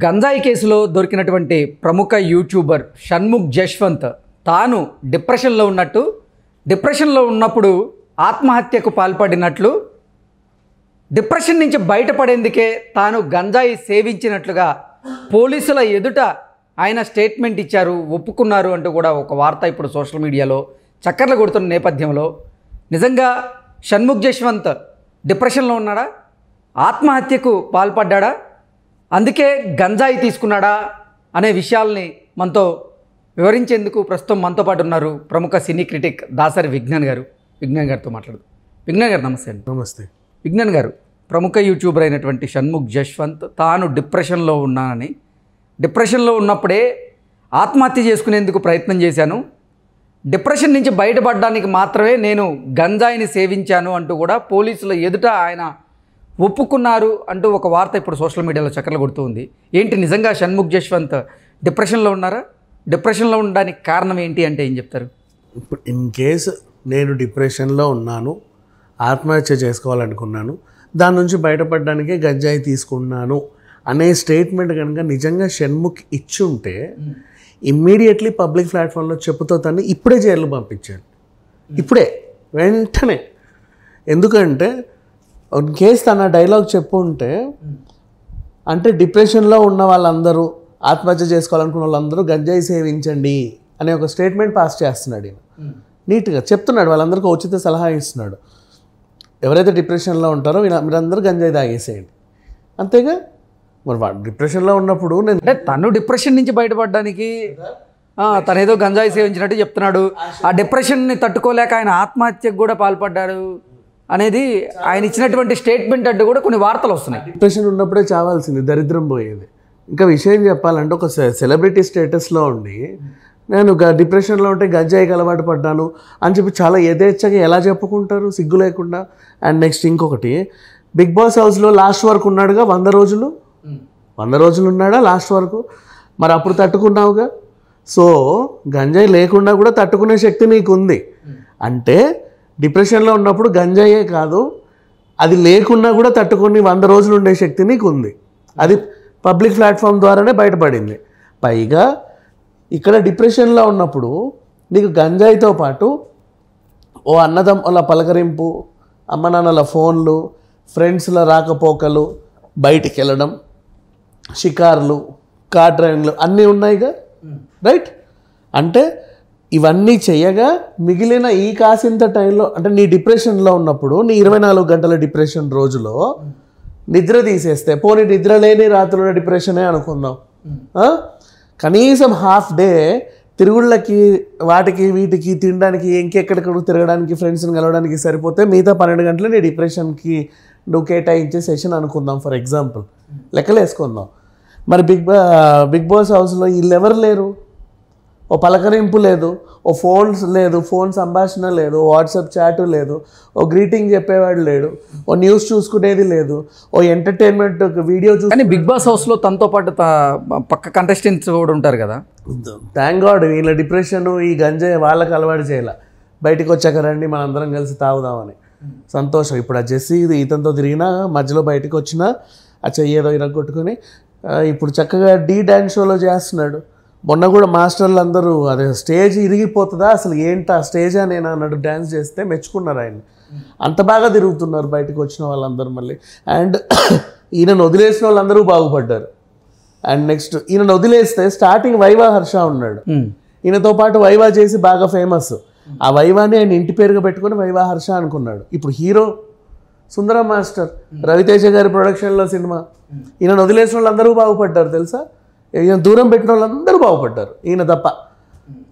గంజాయి కేసులో దొరికినటువంటి ప్రముఖ యూట్యూబర్ షణ్ముఖ్ జశ్వంత్ తాను డిప్రెషన్లో ఉన్నప్పుడు ఆత్మహత్యకు పాల్పడినట్లు, డిప్రెషన్ నుంచి బయటపడేందుకే తాను గంజాయి సేవించినట్లుగా పోలీసుల ఎదుట ఆయన స్టేట్మెంట్ ఇచ్చారు, ఒప్పుకున్నారు అంటూ కూడా ఒక వార్త ఇప్పుడు సోషల్ మీడియాలో చక్కర్లు కొడుతున్న నేపథ్యంలో నిజంగా షణ్ముఖ్ జశ్వంత్ డిప్రెషన్లో ఉన్నాడా, ఆత్మహత్యకు పాల్పడ్డా, అందుకే గంజాయి తీసుకున్నాడా అనే విషయాల్ని మనతో వివరించేందుకు ప్రస్తుతం మనతో పాటు ఉన్నారు ప్రముఖ సినీ క్రిటిక్ దాసరి విజ్ఞాన్ గారితో మాట్లాడదు. విజ్ఞాన్ గారు నమస్తే అండి. నమస్తే. విజ్ఞాన్ గారు, ప్రముఖ యూట్యూబర్ అయినటువంటి షణ్ముఖ్ జశ్వంత్ తాను డిప్రెషన్లో ఉన్నానని, డిప్రెషన్లో ఉన్నప్పుడే ఆత్మహత్య చేసుకునేందుకు ప్రయత్నం చేశాను, డిప్రెషన్ నుంచి బయటపడడానికి మాత్రమే నేను గంజాయిని సేవించాను అంటూ కూడా పోలీసుల ఎదుట ఆయన ఒప్పుకున్నారు అంటూ ఒక వార్త ఇప్పుడు సోషల్ మీడియాలో చక్కర్లు కొడుతూ ఉంది. ఏంటి నిజంగా షణ్ముఖ్ జశ్వంత్ డిప్రెషన్లో ఉన్నారా? డిప్రెషన్లో ఉండడానికి కారణం ఏంటి అంటే ఏం చెప్తారు? ఇప్పుడు ఇన్ కేసు నేను డిప్రెషన్లో ఉన్నాను, ఆత్మహత్య చేసుకోవాలనుకున్నాను, దాని నుంచి బయటపడడానికే గంజాయి తీసుకున్నాను అనే స్టేట్మెంట్ కనుక నిజంగా షణ్ముఖ్ ఇచ్చి ఉంటే ఇమ్మీడియట్లీ పబ్లిక్ ప్లాట్ఫామ్లో చెప్పుతో తను ఇప్పుడే జైలు పంపించాడు, ఇప్పుడే వెంటనే. ఎందుకంటే ఇన్ కేసు తన డైలాగ్ చెప్పు ఉంటే, అంటే డిప్రెషన్లో ఉన్న వాళ్ళందరూ, ఆత్మహత్య చేసుకోవాలనుకున్న వాళ్ళందరూ గంజాయి సేవించండి అనే ఒక స్టేట్మెంట్ పాస్ చేస్తున్నాడు. ఈయన నీట్గా చెప్తున్నాడు, వాళ్ళందరికీ ఉచిత సలహా ఇస్తున్నాడు. ఎవరైతే డిప్రెషన్లో ఉంటారో మీరందరూ గంజాయి తాగేసేయండి, అంతేగా. మరి డిప్రెషన్లో ఉన్నప్పుడు అంటే తను డిప్రెషన్ నుంచి బయటపడడానికి తనేదో గంజాయి సేవించినట్టు చెప్తున్నాడు. ఆ డిప్రెషన్ని తట్టుకోలేక ఆయన ఆత్మహత్యకు కూడా పాల్పడ్డాడు అనేది ఆయన ఇచ్చినటువంటి స్టేట్మెంట్ అంటూ కూడా కొన్ని వార్తలు వస్తున్నాయి. డిప్రెషన్ ఉన్నప్పుడే చావాల్సింది, దరిద్రం పోయేది. ఇంకా విషయం చెప్పాలంటే ఒక సెలబ్రిటీ స్టేటస్లో ఉండి నేను డిప్రెషన్లో ఉంటే గంజాయికి అలవాటు పడ్డాను అని చెప్పి చాలా యథేచ్ఛగా ఎలా చెప్పుకుంటారు, సిగ్గు లేకుండా. అండ్ నెక్స్ట్ ఇంకొకటి, బిగ్ బాస్ హౌస్లో లాస్ట్ వరకు ఉన్నాడుగా, 100 రోజులు ఉన్నాడా లాస్ట్ వరకు. మరి అప్పుడు తట్టుకున్నావుగా. సో గంజాయి లేకుండా కూడా తట్టుకునే శక్తి నీకు ఉంది. అంటే డిప్రెషన్లో ఉన్నప్పుడు గంజాయే కాదు, అది లేకున్నా కూడా తట్టుకొని 100 రోజులు ఉండే శక్తి నీకు ఉంది. అది పబ్లిక్ ప్లాట్ఫామ్ ద్వారానే బయటపడింది. పైగా ఇక్కడ డిప్రెషన్లో ఉన్నప్పుడు నీకు గంజాయితో పాటు ఓ అన్నదమ్ముల పలకరింపు, అమ్మ నాన్నల ఫోన్లు, ఫ్రెండ్స్ల రాకపోకలు, బయటికి వెళ్ళడం, షికార్లు, కార్ డ్రైవింగ్లు అన్నీ ఉన్నాయిగా, రైట్? అంటే ఇవన్నీ చేయగా మిగిలిన ఈ కాసింత టైంలో, అంటే నీ డిప్రెషన్లో ఉన్నప్పుడు, నీ 24 గంటల డిప్రెషన్ రోజులో నిద్ర తీసేస్తే, పోనీ నిద్ర లేని రాత్రుల డిప్రెషనే అనుకుందాం, కనీసం హాఫ్ డే తిరుగుళ్ళకి, వాటికి వీటికి, తినడానికి, ఇంకెక్కడికక్కడ తిరగడానికి, ఫ్రెండ్స్ని కలవడానికి సరిపోతే మిగతా 12 గంటలు నీ డిప్రెషన్కి నువ్వు కేటాయించే సెషన్ అనుకుందాం, ఫర్ ఎగ్జాంపుల్ లెక్కలు వేసుకుందాం. మరి బిగ్ బాస్ హౌస్లో వీళ్ళు ఎవరు లేరు, ఓ పలకరింపు లేదు, ఓ ఫోన్స్ లేదు, ఫోన్ సంభాషణ లేదు, వాట్సాప్ చాటు లేదు, ఓ గ్రీటింగ్ చెప్పేవాడు లేడు, ఓ న్యూస్ చూసుకునేది లేదు, ఓ ఎంటర్టైన్మెంట్ వీడియో కానీ బిగ్ బాస్ హౌస్లో తనతో పాటు పక్క కంటెస్టెంట్స్ కూడా ఉంటారు కదా. థ్యాంక్ గాడ్ వీళ్ళ డిప్రెషన్ ఈ గంజాయి వాళ్ళకి అలవాటు చేయాల. బయటకు వచ్చాక రండి మనందరం కలిసి తాగుదామని. సంతోషం. ఇప్పుడు ఆ జెస్సీ ఇతనితో తిరిగినా, మధ్యలో బయటకు వచ్చినా ఆ చెయ్యేదో ఇరగొట్టుకుని ఇప్పుడు చక్కగా డాన్స్ షోలో చేస్తున్నాడు. మొన్న కూడా మాస్టర్లు అందరూ అదే స్టేజ్ ఇరిగిపోతుందా అసలు ఏంటా స్టేజ్ అని నేను అన్నట్టు డ్యాన్స్ చేస్తే మెచ్చుకున్నారు ఆయన. అంత బాగా తిరుగుతున్నారు బయటకు వచ్చిన వాళ్ళందరూ మళ్ళీ. అండ్ ఈయనను వదిలేసిన వాళ్ళందరూ బాగుపడ్డారు. అండ్ నెక్స్ట్ ఈయనను వదిలేస్తే స్టార్టింగ్ వైవా హర్ష ఉన్నాడు, ఈయనతో పాటు వైవా చేసి బాగా ఫేమస్. ఆ వైవాని ఆయన ఇంటి పేరుగా పెట్టుకుని వైవా హర్ష అనుకున్నాడు. ఇప్పుడు హీరో సుందరం మాస్టర్, రవితేజ గారి ప్రొడక్షన్లో సినిమా. ఈయనను వదిలేసిన వాళ్ళందరూ బాగుపడ్డారు తెలుసా. ఈయన దూరం పెట్టిన వాళ్ళందరూ బాగుపడ్డారు, ఈయన తప్ప.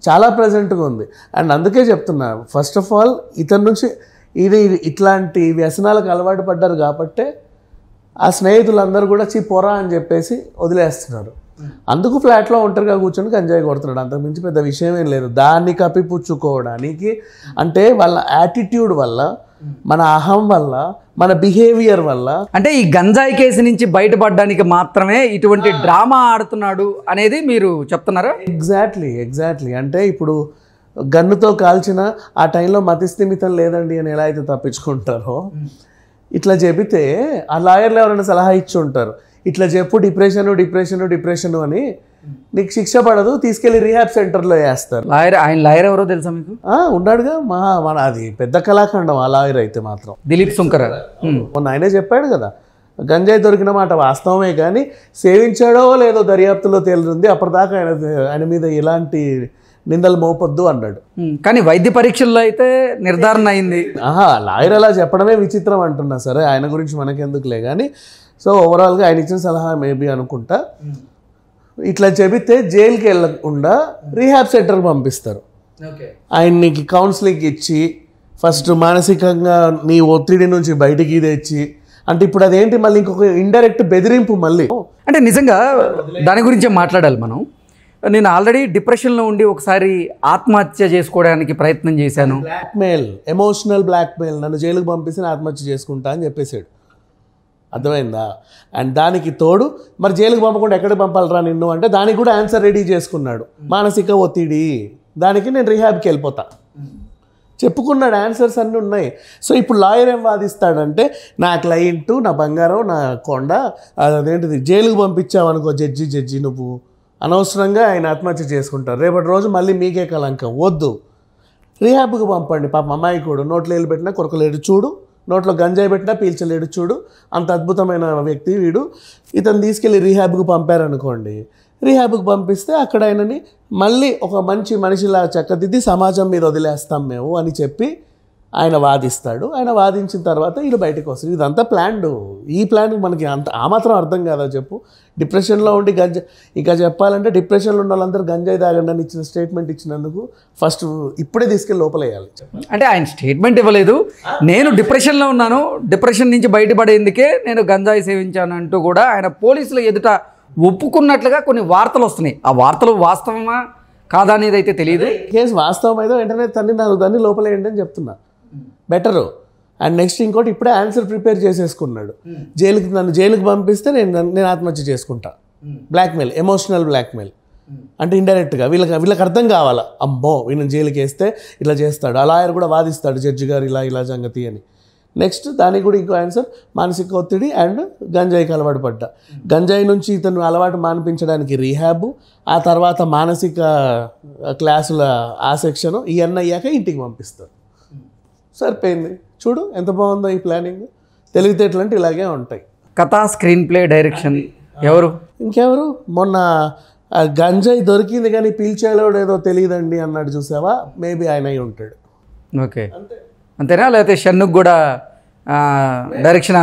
చాలా ప్రజెంట్గా ఉంది. అండ్ అందుకే చెప్తున్నా, ఫస్ట్ ఆఫ్ ఆల్ ఇతని నుంచి ఇది ఇట్లాంటి వ్యసనాలకు అలవాటు పడ్డారు కాబట్టే ఆ స్నేహితులందరూ కూడా పోరా అని చెప్పేసి వదిలేస్తున్నారు. అందుకు ఫ్లాట్లో ఒంటరిగా కూర్చొని గంజాయి కొడుతున్నాడు. అంతకుమించి పెద్ద విషయం ఏం లేదు. దాన్ని కప్పిపుచ్చుకోవడానికి, అంటే వాళ్ళ యాటిట్యూడ్ వల్ల, మన అహం వల్ల, మన బిహేవియర్ వల్ల, అంటే ఈ గంజాయి కేసు నుంచి బయటపడడానికి మాత్రమే ఇటువంటి డ్రామా ఆడుతున్నాడు అనేది మీరు చెప్తున్నారా? ఎగ్జాక్ట్లీ. అంటే ఇప్పుడు గన్నుతో కాల్చిన ఆ టైంలో మతిస్థిమితం లేదండి అని ఎలా అయితే తప్పించుకుంటారో, ఇట్లా చెబితే ఆ లాయర్లు ఎవరైనా సలహా ఇచ్చి ఉంటారు, ఇట్లా చెప్పు డిప్రెషన్ అని, నీకు శిక్ష పడదు, తీసుకెళ్లి రీహాబ్ సెంటర్లో వేస్తారు. ఆయన లాయర్ ఎవరో తెలుసా మీకు? ఉన్నాడుగా మన అది పెద్ద కళాఖండం ఆ లాయర్ అయితే మాత్రం, దిలీప్ శుంకర్. మొన్న ఆయనే చెప్పాడు కదా, గంజాయి దొరికిన మాట వాస్తవమే కానీ సేవించాడో లేదో దర్యాప్తులో తేలుతుంది, అప్పటిదాకా ఆయన మీద ఎలాంటి నిందలు మోపొద్దు అన్నాడు. కానీ వైద్య పరీక్షల్లో అయితే నిర్ధారణ అయింది. లాయర్ అలా చెప్పడమే విచిత్రం అంటున్నా. సరే ఆయన గురించి మనకెందుకులే కానీ, సో ఓవరాల్గా ఆయన ఇచ్చిన సలహా మేబీ అనుకుంటా, ఇట్లా చెబితే జైలుకి వెళ్ళకుండా రీహాబ్ సెంటర్కి పంపిస్తారు. ఆయనకి కౌన్సిలింగ్ ఇచ్చి ఫస్ట్ మానసికంగా నీ ఒత్తిడి నుంచి బయటికి తెచ్చి, అంటే ఇప్పుడు అదేంటి మళ్ళీ ఇంకొక ఇండైరెక్ట్ బెదిరింపు మళ్ళీ. అంటే నిజంగా దాని గురించే మాట్లాడాలి మనం. నేను ఆల్రెడీ డిప్రెషన్లో ఉండి ఒకసారి ఆత్మహత్య చేసుకోవడానికి ప్రయత్నం చేశాను. బ్లాక్మెయిల్, ఎమోషనల్ బ్లాక్మెయిల్, నన్ను జైలుకి పంపిస్తే నేను ఆత్మహత్య చేసుకుంటా అని చెప్పేశాడు. అర్థమైందా? అండ్ దానికి తోడు మరి జైలుకి పంపకుండా ఎక్కడికి పంపాలరా నిన్ను అంటే దానికి కూడా ఆన్సర్ రెడీ చేసుకున్నాడు. మానసిక ఒత్తిడి, దానికి నేను రీహాబ్కి వెళ్ళిపోతా చెప్పుకున్నాడు. ఆన్సర్స్ అన్నీ ఉన్నాయి. సో ఇప్పుడు లాయర్ ఏం వాదిస్తాడంటే, నా క్లయింట్, నా బంగారం, నా కొండ, అదేంటిది జైలుకి పంపించావనుకో జడ్జి నువ్వు అనవసరంగా ఆయన ఆత్మహత్య చేసుకుంటారు, రేపటి రోజు మళ్ళీ మీకే కలంకం, వద్దు రీహాబ్కి పంపండి. పాప అమ్మాయి కూడా నోట్లో వేలు పెట్టినా కొరకలేడు చూడు, నోట్లో గంజాయి పెట్టినా పీల్చలేడు చూడు, అంత అద్భుతమైన వ్యక్తి వీడు, ఇతను తీసుకెళ్ళి రీహాబ్కి పంపారనుకోండి, రీహాబ్కి పంపిస్తే అక్కడ ఆయనని మళ్ళీ ఒక మంచి మనిషిలా చక్కదిద్ది సమాజం మీద వదిలేస్తాం మేము అని చెప్పి ఆయన వాదిస్తాడు. ఆయన వాదించిన తర్వాత వీళ్ళు బయటకు వస్తారు. ఇదంతా ప్లాన్డ్. ఈ ప్లాన్ మనకి అంత ఆ మాత్రం అర్థం కాదా చెప్పు? డిప్రెషన్లో ఉండి ఇంకా చెప్పాలంటే డిప్రెషన్లో ఉన్న వాళ్ళందరూ గంజాయి తాగండి అని ఇచ్చిన స్టేట్మెంట్ ఇచ్చినందుకు ఫస్ట్ ఇప్పుడే తీసుకెళ్ళి లోపలేయాలి. అంటే ఆయన స్టేట్మెంట్ ఇవ్వలేదు, నేను డిప్రెషన్లో ఉన్నాను, డిప్రెషన్ నుంచి బయటపడేందుకే నేను గంజాయి సేవించాను అంటూ కూడా ఆయన పోలీసుల ఎదుట ఒప్పుకున్నట్లుగా కొన్ని వార్తలు వస్తున్నాయి. ఆ వార్తలు వాస్తవమా కాదా అనేది అయితే తెలియదు. కేసు వాస్తవం అయితే వెంటనే దాన్ని లోపలేయండి అని చెప్తున్నా, బెటరు. అండ్ నెక్స్ట్ ఇంకోటి, ఇప్పుడే ఆన్సర్ ప్రిపేర్ చేసేసుకున్నాడు. నన్ను జైలుకి పంపిస్తే నేను ఆత్మహత్య చేసుకుంటా. బ్లాక్మెయిల్, ఎమోషనల్ బ్లాక్మెయిల్ అంటే ఇండైరెక్ట్గా వీళ్ళకి అర్థం కావాలా, అమ్మో వీళ్ళని జైలుకి వేస్తే ఇట్లా చేస్తాడు. ఆ లాయర్ కూడా వాదిస్తాడు, జడ్జి గారు ఇలా సంగతి అని. నెక్స్ట్ దానికి కూడా ఇంకో ఆన్సర్, మానసిక ఒత్తిడి అండ్ గంజాయికి అలవాటు పడ్డా. గంజాయి నుంచి ఇతను అలవాటు మానిపించడానికి రీహాబ్, ఆ తర్వాత మానసిక క్లాసుల ఆ సెక్షను, ఇవన్నీ అయ్యాక ఇంటికి పంపిస్తారు. సరిపోయింది. చూడు ఎంత బాగుందో ఈ ప్లానింగ్. తెలివితేటలు అంటే ఇలాగే ఉంటాయి. కథ, స్క్రీన్ ప్లే, డైరెక్షన్ ఇంకెవరు? మొన్న గంజాయి దొరికింది కానీ పీల్చేలోడు ఏదో తెలియదండి అన్నాడు చూసావా, మేబీ ఆయన అయి ఉంటాడు. ఓకే, అంతేనా? లేకపోతే షన్నుకు కూడా డైరెక్షన్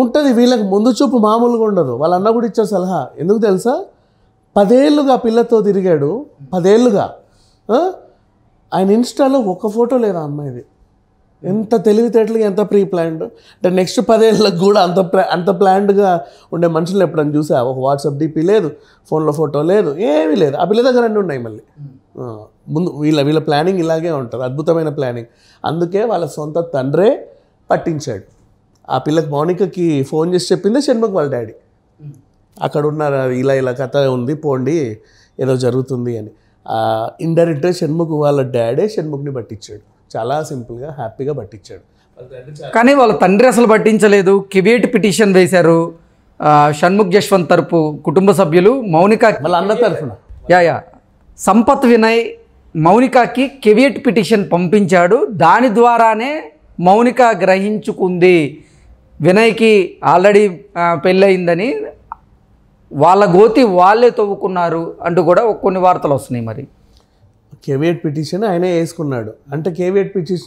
ఉంటుంది. వీళ్ళకి ముందు చూపు మామూలుగా ఉండదు. వాళ్ళ అన్న కూడా ఇచ్చారు సలహా. ఎందుకు తెలుసా? 10 ఏళ్ళుగా పిల్లతో తిరిగాడు, 10 ఏళ్ళుగా. ఆయన ఇన్స్టాలో ఒక్క ఫోటో లేదా అమ్మాయిది. ఎంత తెలివితేటలుగా, ఎంత ప్రీ ప్లాన్డ్. అంటే నెక్స్ట్ 10 ఏళ్ళకి కూడా అంత ప్లాన్డ్గా ఉండే మనుషులు ఎప్పుడైనా చూసా? ఒక వాట్సాప్ డిపి లేదు, ఫోన్లో ఫోటో లేదు, ఏమీ లేదు. ఆ పిల్ల దగ్గర అన్నీ ఉన్నాయి. మళ్ళీ ముందు వీళ్ళ ప్లానింగ్ ఇలాగే ఉంటుంది, అద్భుతమైన ప్లానింగ్. అందుకే వాళ్ళ సొంత తండ్రే పట్టించాడు. ఆ పిల్లకి, మౌనికకి ఫోన్ చేసి చెప్పిందే షణ్ముఖ్ వాళ్ళ డాడీ. అక్కడ ఉన్నారు, ఇలా కథ ఉంది, పోండి ఏదో జరుగుతుంది అని. ఇండైరెక్ట్గా షణ్ముఖ్ వాళ్ళ డాడే షణ్ముఖ్ని పట్టించాడు. చాలా సింపుల్గా, హ్యాపీగా పట్టించాడు. కానీ వాళ్ళ తండ్రి అసలు పట్టించలేదు. కివేట్ పిటిషన్ వేశారు షణ్ముఖ్ జశ్వంత్ తరపు కుటుంబ సభ్యులు. మౌనిక వాళ్ళ అన్న తరఫున సంపత్ వినయ్ మౌనికకి కెవియట్ పిటిషన్ పంపించాడు. దాని ద్వారానే మౌనిక గ్రహించుకుంది వినయ్కి ఆల్రెడీ పెళ్ళయిందని, వాళ్ళ గోతి వాళ్ళే తవ్వుకున్నారు అంటూ కూడా కొన్ని వార్తలు వస్తున్నాయి. మరి కేవియట్ పిటిషన్ ఆయనే వేసుకున్నాడు అంటే కేవియట్ పిటిషన్